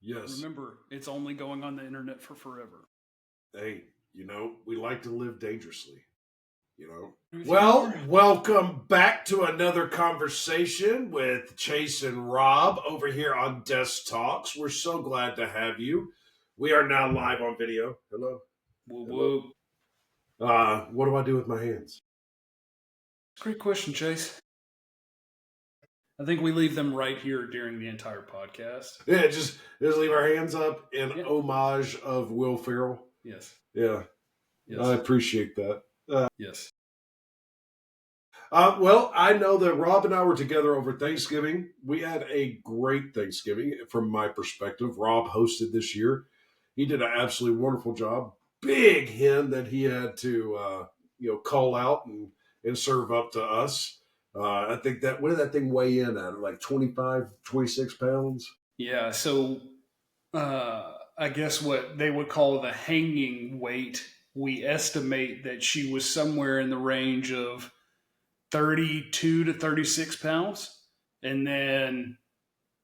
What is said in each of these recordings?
Yes. Remember, it's only going on the internet for forever. Hey, we like to live dangerously, you know. Truth Well, humor. welcome back to another conversation with Chase and Rob over here on DEStalks. We're so glad to have you. We are now live on video. Hello. Woo Hello. woo. What do I do with my hands? Great question, Chase. I think we leave them right here during the entire podcast. Yeah, just leave our hands up in Yeah. homage of Will Ferrell. Yes. Yeah, Yes. I appreciate that. Yes. Well, I know that Rob and I were together over Thanksgiving. We had a great Thanksgiving from my perspective. Rob hosted this year. He did an absolutely wonderful job. Big hen that he had to, call out and serve up to us. I think what did that thing weigh in at? Like 25, 26 pounds? Yeah. So, I guess what they would call the hanging weight, we estimate that she was somewhere in the range of 32 to 36 pounds. And then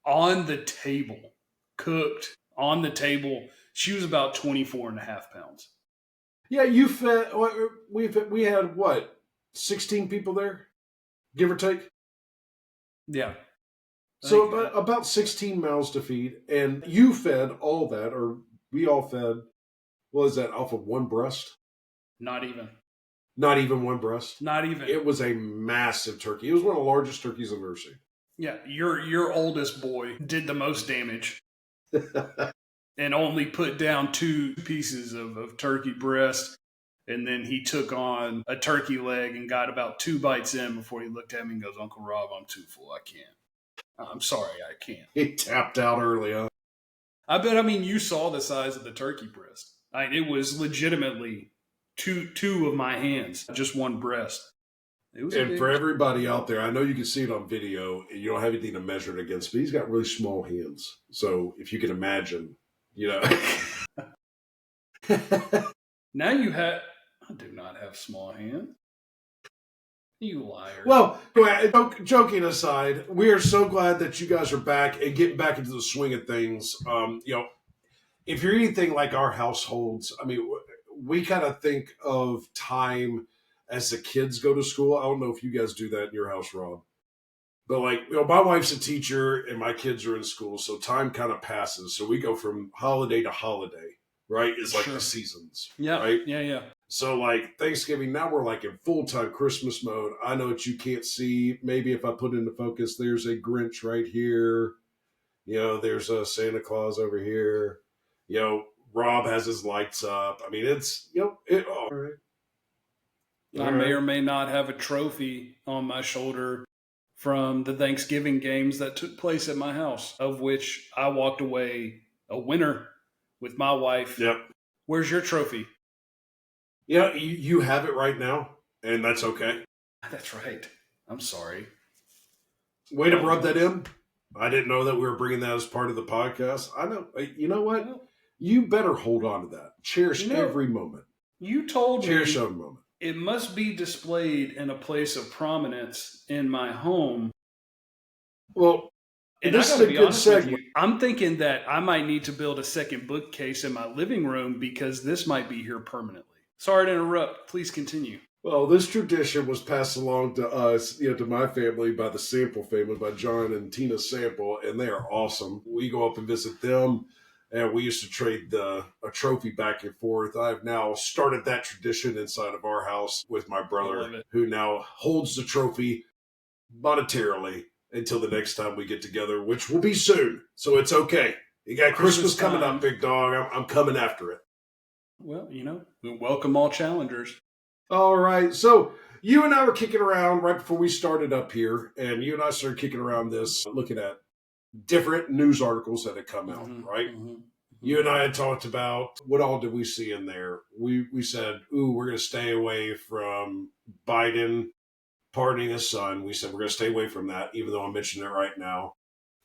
on the table, cooked on the table, she was about 24 and a half pounds. Yeah, you fed. We had what, 16 people there, give or take. Yeah. So about 16 mouths to feed, and you fed all that, or we all fed. What is that off of one breast? Not even. Not even one breast. Not even. It was a massive turkey. It was one of the largest turkeys I've ever seen. Yeah, your oldest boy did the most damage and only put down 2 pieces of turkey breast. And then he took on a turkey leg and got about 2 bites in before he looked at me and goes, "Uncle Rob, I'm too full. I can't. I'm sorry, I can't." He tapped out early, huh? I mean, you saw the size of the turkey breast. It was legitimately two of my hands, just one breast. It was And for everybody out there, I know you can see it on video, and you don't have anything to measure it against, but he's got really small hands. So if you can imagine, Now you have. I do not have small hands. You liar. Well, joking aside, we are so glad that you guys are back and getting back into the swing of things. If you're anything like our households, I mean, we kind of think of time as the kids go to school. I don't know if you guys do that in your house, Rob. But my wife's a teacher and my kids are in school, so time kind of passes. So we go from holiday to holiday, right? It's like the seasons, yeah, right? Yeah. So Thanksgiving, now we're in full-time Christmas mode. I know that you can't see. Maybe if I put into focus, there's a Grinch right here. There's a Santa Claus over here. Rob has his lights up. I mean, it's, all right. I may or may not have a trophy on my shoulder from the Thanksgiving games that took place at my house, of which I walked away a winner with my wife. Yep. Where's your trophy? Yeah, you have it right now, and that's okay. That's right. I'm sorry. Way to rub that in. I didn't know that we were bringing that as part of the podcast. I know. You know what? You better hold on to that. Cherish every moment. You told me. Cherish every moment. It must be displayed in a place of prominence in my home. Well, and this is a good segue. I'm thinking that I might need to build a second bookcase in my living room because this might be here permanently. Sorry to interrupt. Please continue. Well, this tradition was passed along to us, to my family by the Sample family, by John and Tina Sample, and they are awesome. We go up and visit them, and we used to trade a trophy back and forth. I've now started that tradition inside of our house with my brother, who now holds the trophy monetarily until the next time we get together, which will be soon. So it's okay. You got Christmas coming up, big dog. I'm coming after it. Well, we welcome all challengers. All right. So you and I were kicking around right before we started up here, and you and I started kicking around this, looking at different news articles that had come out, right? Mm-hmm. You and I had talked about what all did we see in there. We said, we're going to stay away from Biden pardoning his son. We said we're going to stay away from that, even though I'm mentioning it right now.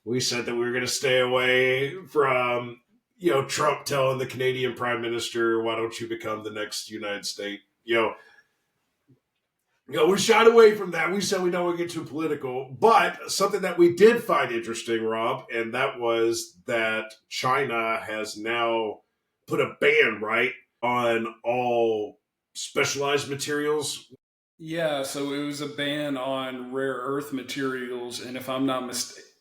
We said that we were going to stay away from, Trump telling the Canadian Prime Minister, why don't you become the next United States? We shied away from that. We said we don't want to get too political. But something that we did find interesting, Rob, and that was that China has now put a ban, right, on all specialized materials. Yeah, so it was a ban on rare earth materials, and if I'm not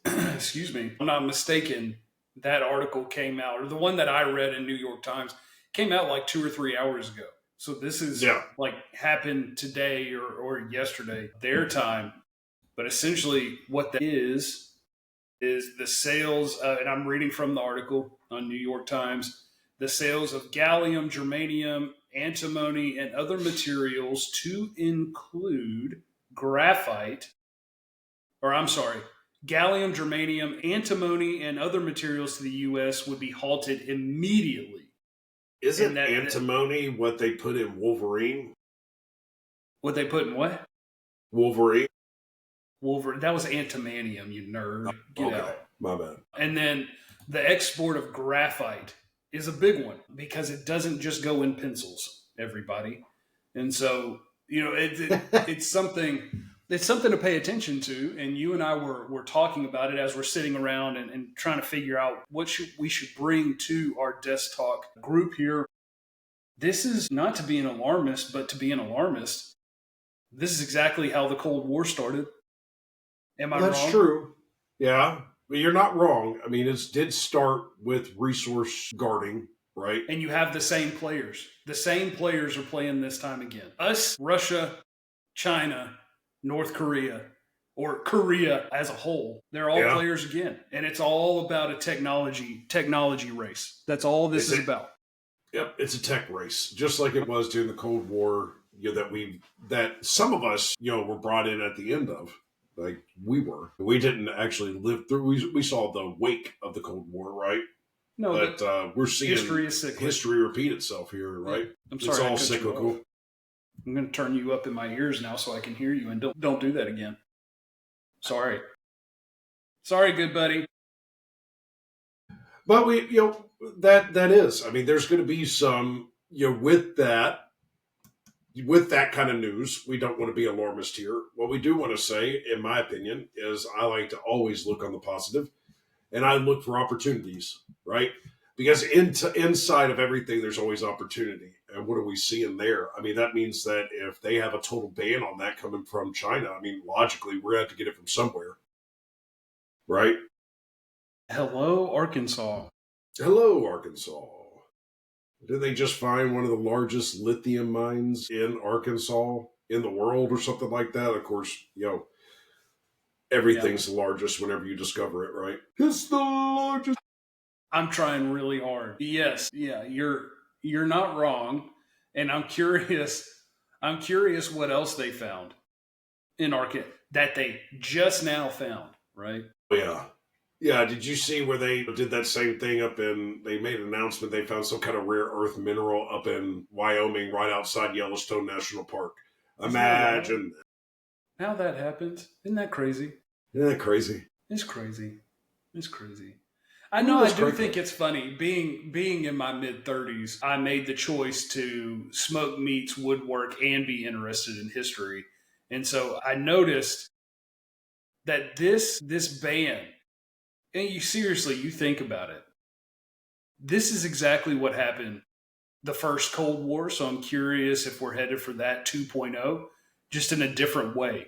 excuse me, I'm not mistaken, that article came out, or the one that I read in New York Times came out like 2 or 3 hours ago. So this is Yeah. like happened today or yesterday, their time. But essentially, what that is the sales, and I'm reading from the article on New York Times, the sales of gallium, germanium, antimony, and other materials to include graphite, or I'm sorry, gallium, germanium, antimony, and other materials to the U.S. would be halted immediately. Isn't antimony what they put in Wolverine? What they put in what? Wolverine. That was antimanium, you nerd. Get out. My bad. And then the export of graphite is a big one because it doesn't just go in pencils, everybody. And so, it's something to pay attention to. And you and I were talking about it as we're sitting around and trying to figure out what we should bring to our DEStalk group here. This is not to be an alarmist, but to be an alarmist. This is exactly how the Cold War started. Am I wrong? That's true. Yeah. But you're not wrong. I mean, it did start with resource guarding, right? And you have the same players. The same players are playing this time again. Us, Russia, China, North Korea, or Korea as a whole. They're all players again. And it's all about a technology race. That's all this is about. Yep, it's a tech race. Just like it was during the Cold War, that some of us, were brought in at the end of. Like we were. We didn't actually live through. We saw the wake of the Cold War, right? No, but we're seeing history repeat itself here, right? Yeah. I'm sorry, it's all cyclical. I'm going to turn you up in my ears now so I can hear you, and don't do that again. Sorry, good buddy. But that is. I mean, there's going to be some with that kind of news, we don't want to be alarmist here. What we do want to say, in my opinion, is I like to always look on the positive, and I look for opportunities, right? Because inside of everything, there's always opportunity. And what are we seeing there? I mean, that means that if they have a total ban on that coming from China, I mean, logically, we're going to have to get it from somewhere, right? Hello, Arkansas. Hello, Arkansas. Did they just find one of the largest lithium mines in Arkansas in the world or something like that? Of course, everything's the largest whenever you discover it, right? It's the largest. I'm trying really hard. Yes, yeah, you're not wrong. And I'm curious what else they found in Arkansas that they just now found, right? Yeah. Yeah, did you see where they did that same thing they made an announcement they found some kind of rare earth mineral up in Wyoming right outside Yellowstone National Park? Imagine. How that happened. Isn't that crazy? Isn't that crazy? It's crazy. I know. I do think it's funny. Being in my mid-30s, I made the choice to smoke meats, woodwork, and be interested in history. And so I noticed that this ban, and you think about it, this is exactly what happened the first Cold War. So I'm curious if we're headed for that 2.0, just in a different way.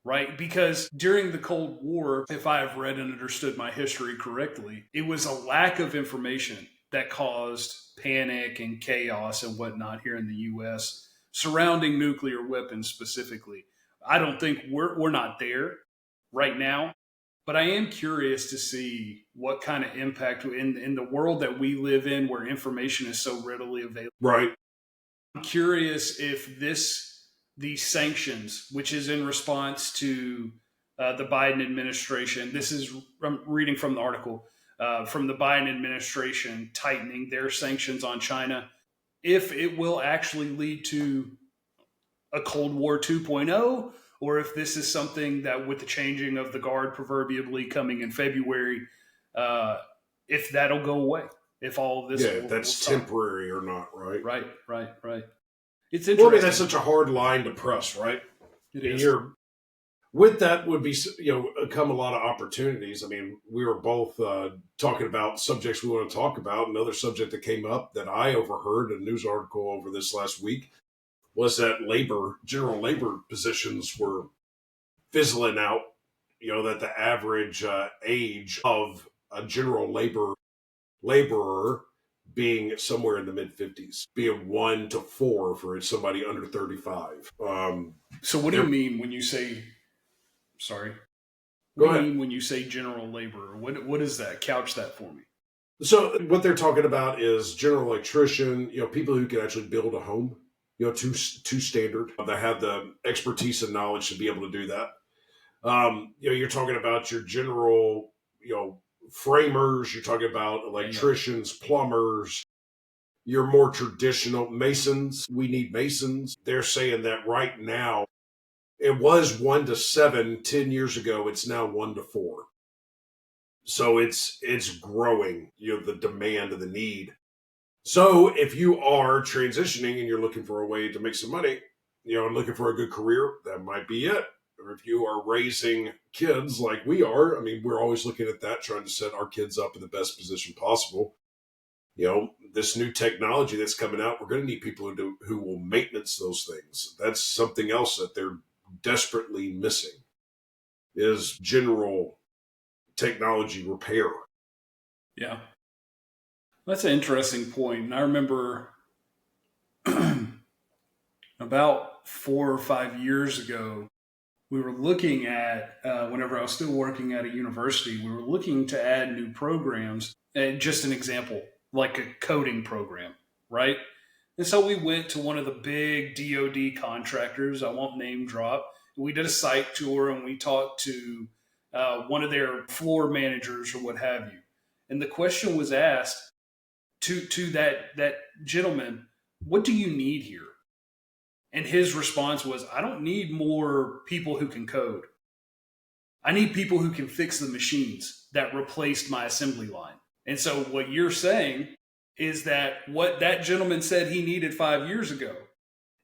Right? Because during the Cold War, if I have read and understood my history correctly, it was a lack of information that caused panic and chaos and whatnot here in the U.S. surrounding nuclear weapons specifically. I don't think we're not there right now, but I am curious to see what kind of impact in the world that we live in where information is so readily available. Right. I'm curious if these sanctions, which is in response to the Biden administration. I'm reading from the article, from the Biden administration tightening their sanctions on China, if it will actually lead to a Cold War 2.0, or if this is something that with the changing of the guard proverbially coming in February, if that'll go away, if all of this that's temporary or not, right? Right. It's interesting. Well, I mean, that's such a hard line to press, right? It And is. you're with that would be come a lot of opportunities. I mean, we were both talking about subjects we want to talk about. Another subject that came up that I overheard a news article over this last week was that general labor positions were fizzling out. That the average age of a general laborer being somewhere in the mid 50s, being 1 to 4 for somebody under 35. So what do you mean when you say, sorry, what Go do you ahead. mean when you say general labor? What is that? Couch that for me. So what they're talking about is general electrician, people who can actually build a home, two standard, that have the expertise and knowledge to be able to do that. You're talking about your general, framers. You're talking about electricians, plumbers. Your more traditional masons. We need masons. They're saying that right now it was 1 to 7 10 years ago. It's now 1 to 4. So it's growing. The demand and the need. So if you are transitioning and you're looking for a way to make some money, and looking for a good career, that might be it. Or if you are raising kids like we are, I mean, we're always looking at that, trying to set our kids up in the best position possible. This new technology that's coming out, we're going to need people who will maintenance those things. That's something else that they're desperately missing is general technology repair. Yeah. That's an interesting point. And I remember about 4 or 5 years ago, we were looking at, whenever I was still working at a university, we were looking to add new programs. And just an example, like a coding program, right? And so we went to one of the big DoD contractors. I won't name drop. We did a site tour and we talked to one of their floor managers or what have you. And the question was asked to that gentleman, "What do you need here?" And his response was, "I don't need more people who can code. I need people who can fix the machines that replaced my assembly line." And so what you're saying is that what that gentleman said he needed 5 years ago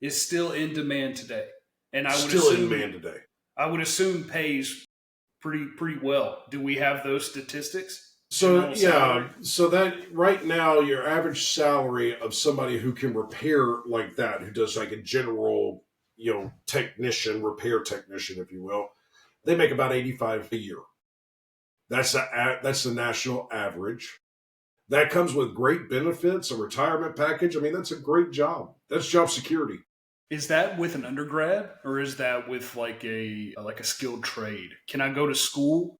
is still in demand today. And Still in demand today. I would assume pays pretty well. Do we have those statistics? So yeah, so that right now your average salary of somebody who can repair like that, who does like a general, repair technician, if you will, they make about 85 a year. That's the national average. That comes with great benefits, a retirement package. I mean, that's a great job. That's job security. Is that with an undergrad or is that with like a skilled trade? Can I go to school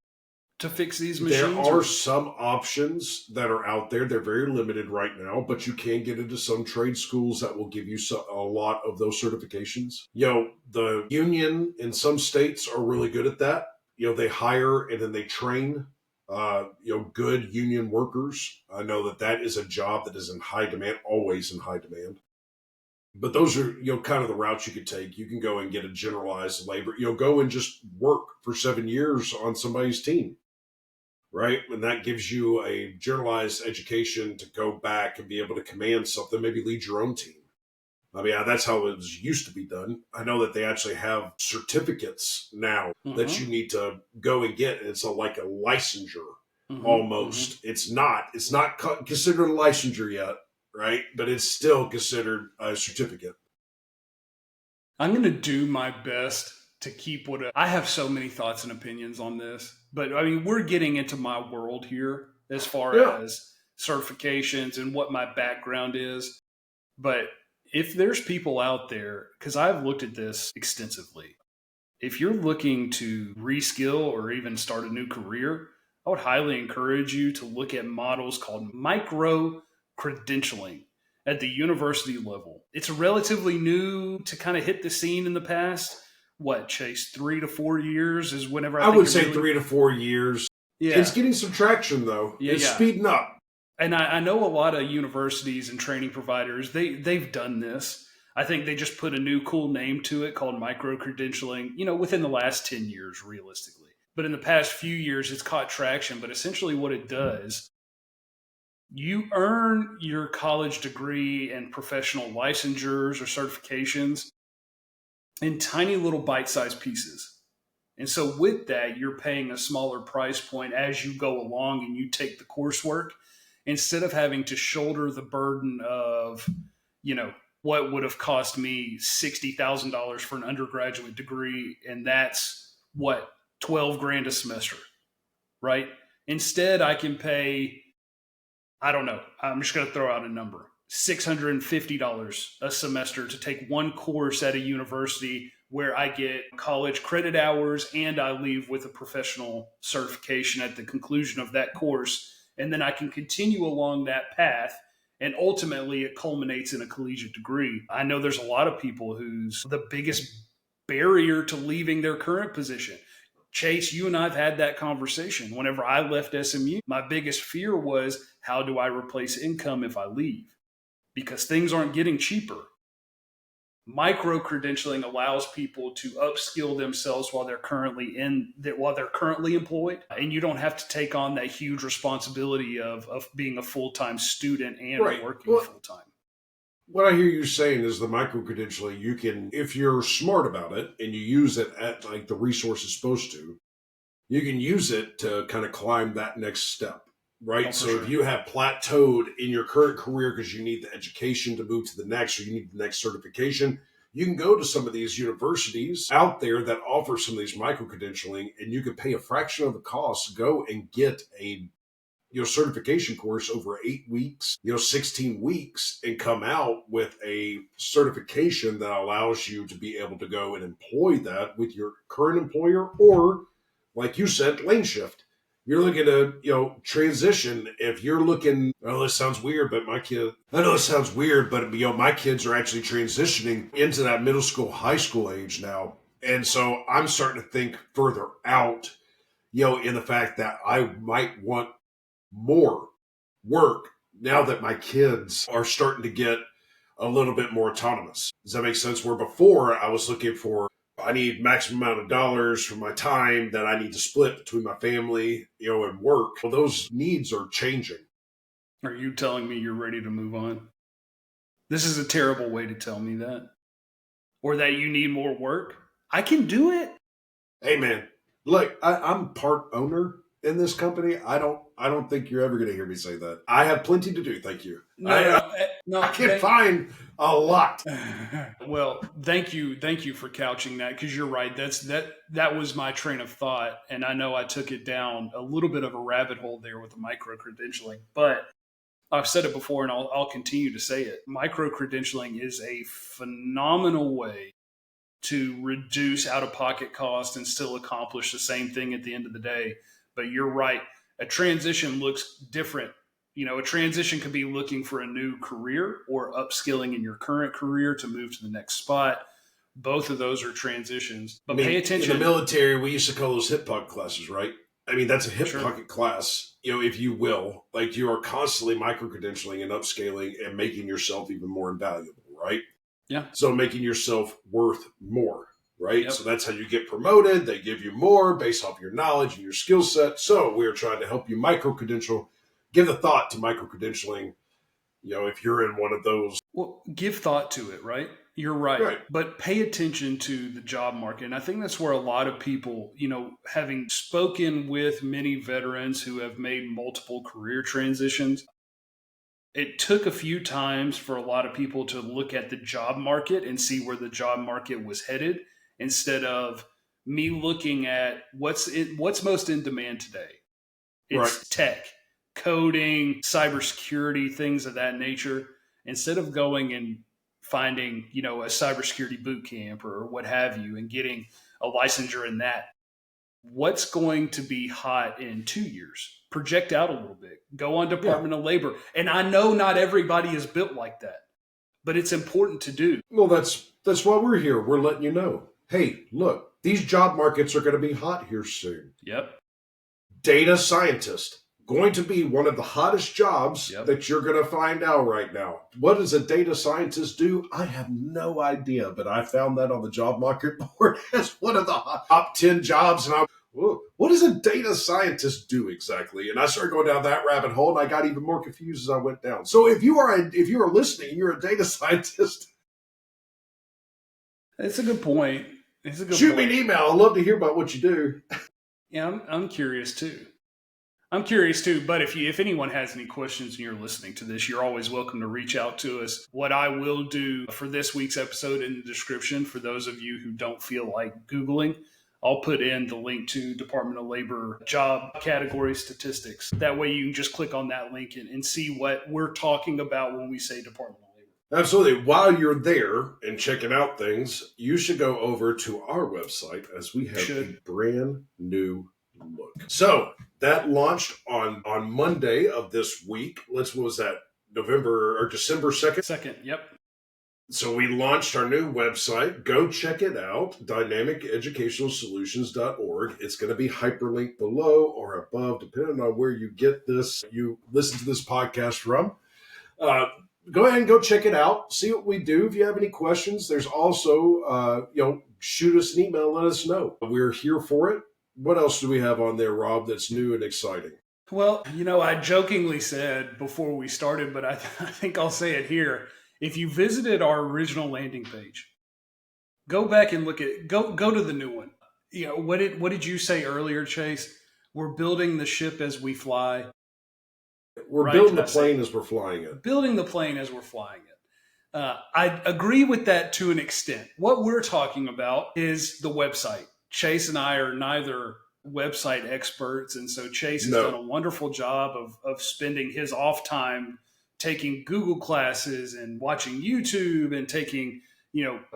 to fix these There machines? are some options that are out there. They're very limited right now, but you can get into some trade schools that will give you a lot of those certifications. The union in some states are really good at that. They hire and then they train, good union workers. I know that is a job that is in high demand, always in high demand. But those are, kind of the routes you could take. You can go and get a generalized labor, go and just work for 7 years on somebody's team. Right. And that gives you a generalized education to go back and be able to command something, maybe lead your own team. I mean, that's how it used to be done. I know that they actually have certificates now that you need to go and get. And it's like a licensure almost. It's not considered a licensure yet. Right. But it's still considered a certificate. I'm going to do my best to keep I have so many thoughts and opinions on this, but I mean, we're getting into my world here as far as certifications and what my background is. But if there's people out there, because I've looked at this extensively, if you're looking to reskill or even start a new career, I would highly encourage you to look at models called micro credentialing at the university level. It's relatively new to kind of hit the scene in the past. What, Chase, 3 to 4 years is whenever I would say 3 to 4 years. Yeah. It's getting some traction though. It's speeding up. And I know a lot of universities and training providers, they've done this. I think they just put a new cool name to it called micro credentialing, within the last 10 years, realistically. But in the past few years, it's caught traction. But essentially what it does, you earn your college degree and professional licensures or certifications in tiny little bite-sized pieces. And so with that, you're paying a smaller price point as you go along and you take the coursework instead of having to shoulder the burden of, what would have cost me $60,000 for an undergraduate degree. And that's what, 12 grand a semester, right? Instead, I can pay, I don't know, I'm just going to throw out a number, $650 a semester to take one course at a university where I get college credit hours and I leave with a professional certification at the conclusion of that course. And then I can continue along that path. And ultimately, it culminates in a collegiate degree. I know there's a lot of people who's the biggest barrier to leaving their current position. Chase, you and I have had that conversation. Whenever I left SMU, my biggest fear was, how do I replace income if I leave? Because things aren't getting cheaper. Micro credentialing allows people to upskill themselves while they're currently employed, and you don't have to take on that huge responsibility of being a full-time student and working full-time. What I hear you saying is the micro credentialing, you can, if you're smart about it and you use it at like the resource is supposed to, you can use it to kind of climb that next step. Right. So if you have plateaued in your current career because you need the education to move to the next, or you need the next certification, you can go to some of these universities out there that offer some of these micro credentialing, and you can pay a fraction of the cost, go and get a certification course over 8 weeks, 16 weeks, and come out with a certification that allows you to be able to go and employ that with your current employer, or like you said, lane shift. You're looking to, transition. If you're looking, this sounds weird, but my kids are actually transitioning into that middle school, high school age now. And so I'm starting to think further out, in the fact that I might want more work now that my kids are starting to get a little bit more autonomous. Does that make sense? Where before I was looking for, I need maximum amount of dollars for my time that I need to split between my family, and work. Well, those needs are changing. Are you telling me you're ready to move on? This is a terrible way to tell me that. Or that you need more work. I can do it. Hey man, look, I'm part owner in this company. I don't think you're ever going to hear me say that. I have plenty to do. Thank you. I can find a lot. Well, thank you for couching that, because you're right. That was my train of thought, and I know I took it down a little bit of a rabbit hole there with the micro credentialing. But I've said it before, and I'll continue to say it. Micro credentialing is a phenomenal way to reduce out-of-pocket costs and still accomplish the same thing at the end of the day. But you're right. A transition looks different. A transition could be looking for a new career or upskilling in your current career to move to the next spot. Both of those are transitions. But pay attention. In the military, we used to call those hip pocket classes, right? I mean, that's a hip pocket class, if you will. Like, you are constantly micro-credentialing and upscaling and making yourself even more invaluable, right? Yeah. So making yourself worth more, right? Yep. So that's how you get promoted. They give you more based off your knowledge and your skill set. So we are trying to help you micro-credential. Give the thought to micro-credentialing, if you're in one of those. Well, give thought to it, right? You're right. But pay attention to the job market. And I think that's where a lot of people, having spoken with many veterans who have made multiple career transitions, it took a few times for a lot of people to look at the job market and see where the job market was headed, instead of me looking at what's most in demand today. It's tech, coding, cybersecurity, things of that nature. Instead of going and finding, a cybersecurity boot camp or what have you, and getting a licensure in that, what's going to be hot in 2 years? Project out a little bit. Go on Department of Labor. And I know not everybody is built like that, but it's important to do. Well, that's why we're here. We're letting you know. Hey, look, these job markets are going to be hot here soon. Yep. Data scientist, going to be one of the hottest jobs that you're going to find out right now. What does a data scientist do? I have no idea, but I found that on the job market board as one of the top 10 jobs. And what does a data scientist do exactly? And I started going down that rabbit hole, and I got even more confused as I went down. So if you are listening, you're a data scientist. It's a good point. It's a good Shoot point. me an email. I'd love to hear about what you do. Yeah, I'm curious too. I'm curious too, but if anyone has any questions and you're listening to this, you're always welcome to reach out to us. What I will do for this week's episode in the description, for those of you who don't feel like Googling, I'll put in the link to Department of Labor job category statistics. That way you can just click on that link and see what we're talking about when we say Department of Labor. Absolutely. While you're there and checking out things, you should go over to our website as we have a brand new look. So that launched on Monday of this week. What was that? November or December 2nd? 2nd, yep. So we launched our new website. Go check it out, dynamiceducationalsolutions.org. It's going to be hyperlinked below or above, depending on where you get this, you listen to this podcast from. Go ahead and go check it out. See what we do. If you have any questions, there's also, shoot us an email. Let us know. We're here for it. What else do we have on there, Rob, that's new and exciting? Well, I jokingly said before we started, but I think I'll say it here. If you visited our original landing page, go back and look at go to the new one. What did you say earlier, Chase? We're building the ship as we fly. We're building the plane as we're flying it. Building the plane as we're flying it. I agree with that to an extent. What we're talking about is the website. Chase and I are neither website experts, and so Chase has done a wonderful job of spending his off time taking Google classes and watching YouTube and taking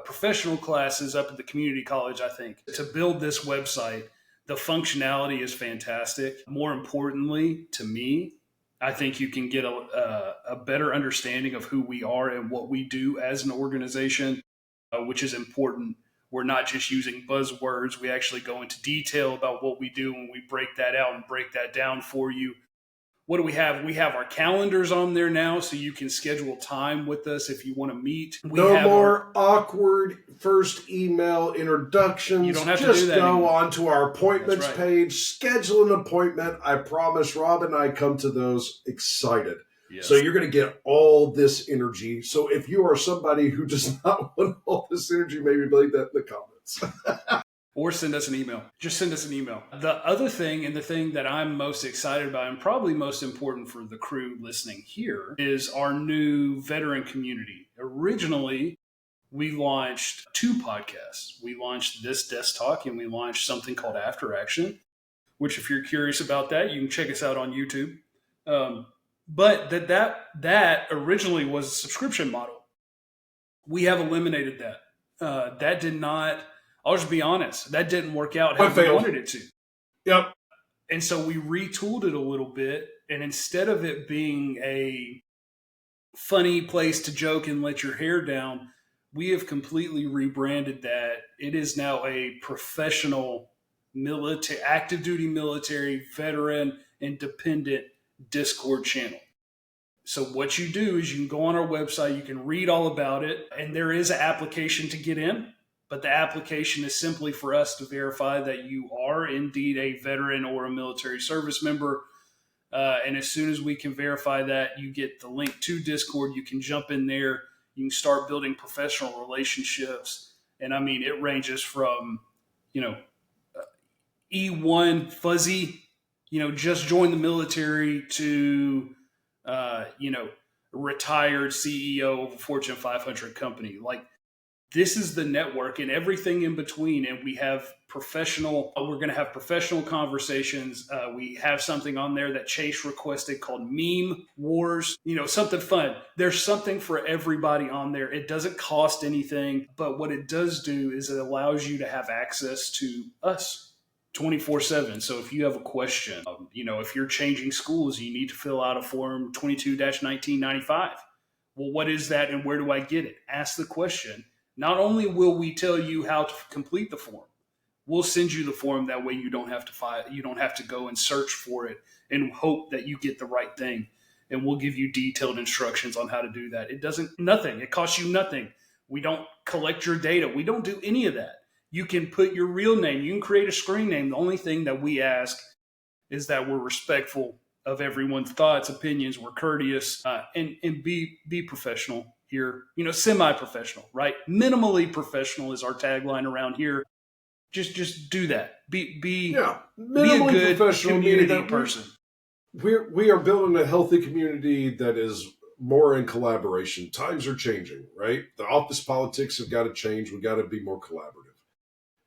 professional classes up at the community college, I think, to build this website. The functionality is fantastic. More importantly, to me, I think you can get a better understanding of who we are and what we do as an organization, which is important. We're not just using buzzwords. We actually go into detail about what we do when we break that out and break that down for you. What do we have? We have our calendars on there now, so you can schedule time with us if you want to meet. No more awkward first email introductions. You don't have to do that Just go anymore. onto our appointments page, schedule an appointment. I promise Rob and I come to those excited. Yes. So you're going to get all this energy. So if you are somebody who does not want all this energy, maybe leave that in the comments. Or send us an email. Just send us an email. The other thing, and the thing that I'm most excited about, and probably most important for the crew listening here, is our new veteran community. Originally, we launched 2 podcasts. We launched this DEStalk, and we launched something called After Action, which if you're curious about that, you can check us out on YouTube. But that originally was a subscription model. We have eliminated that. That did not... I'll just be honest. That didn't work out how we wanted it to. Yep. And so we retooled it a little bit. And instead of it being a funny place to joke and let your hair down, we have completely rebranded that. It is now a professional military, active duty military, veteran, independent Discord channel. So what you do is you can go on our website, you can read all about it, and there is an application to get in. But the application is simply for us to verify that you are indeed a veteran or a military service member. And as soon as we can verify that, you get the link to Discord. You can jump in there. You can start building professional relationships. And I mean, it ranges from, E1 fuzzy, just joined the military to, retired CEO of a Fortune 500 company. Like, this is the network and everything in between. And we have we're going to have professional conversations. We have something on there that Chase requested called Meme Wars, something fun. There's something for everybody on there. It doesn't cost anything, but what it does do is it allows you to have access to us 24/7. So if you have a question, if you're changing schools, you need to fill out a form 22-1995. Well, what is that and where do I get it? Ask the question. Not only will we tell you how to complete the form, we'll send you the form. That way you don't have to go and search for it and hope that you get the right thing. And we'll give you detailed instructions on how to do that. It costs you nothing. We don't collect your data. We don't do any of that. You can put your real name. You can create a screen name. The only thing that we ask is that we're respectful of everyone's thoughts, opinions. We're courteous and be professional. You're, semi-professional, right? Minimally professional is our tagline around here. Just do that. Be a minimally good professional community person. We are building a healthy community that is more in collaboration. Times are changing, right? The office politics have got to change. We got to be more collaborative.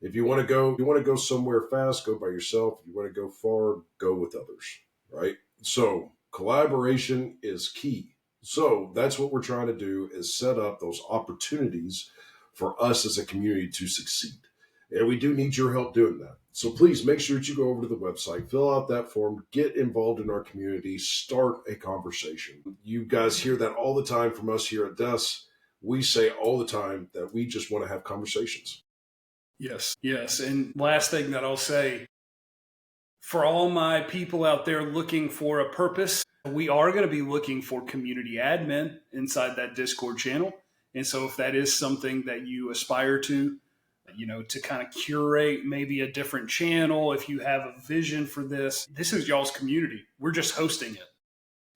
If you want to go somewhere fast, go by yourself. If you want to go far, go with others, right? So collaboration is key. So that's what we're trying to do, is set up those opportunities for us as a community to succeed. And we do need your help doing that. So please make sure that you go over to the website, fill out that form, get involved in our community, start a conversation. You guys hear that all the time from us here at DES. We say all the time that we just want to have conversations. Yes. And last thing that I'll say, for all my people out there looking for a purpose, we are going to be looking for community admin inside that Discord channel. And so if that is something that you aspire to kind of curate maybe a different channel, if you have a vision for this is y'all's community. We're just hosting it.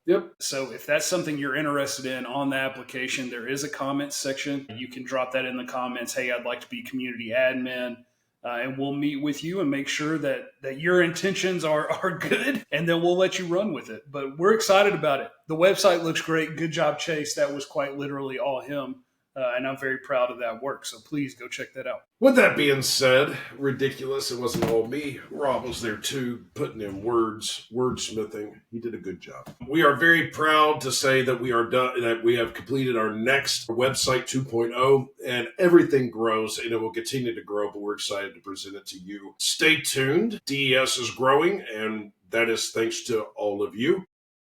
Yep. So if that's something you're interested in on the application, there is a comments section. You can drop that in the comments. Hey, I'd like to be community admin. And we'll meet with you and make sure that your intentions are good, and then we'll let you run with it. But we're excited about it. The website looks great. Good job, Chase. That was quite literally all him. And I'm very proud of that work. So please go check that out. With that being said, ridiculous. It wasn't all me. Rob was there too, putting in wordsmithing. He did a good job. We are very proud to say that we are done, that we have completed our next website 2.0, and everything grows and it will continue to grow, but we're excited to present it to you. Stay tuned. DES is growing, and that is thanks to all of you.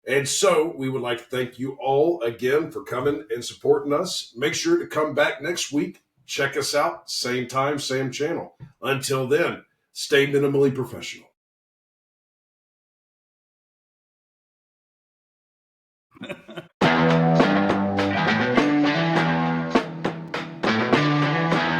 And so we would like to thank you all again for coming and supporting us. Make sure to come back next week. Check us out. Same time, same channel. Until then, stay minimally professional.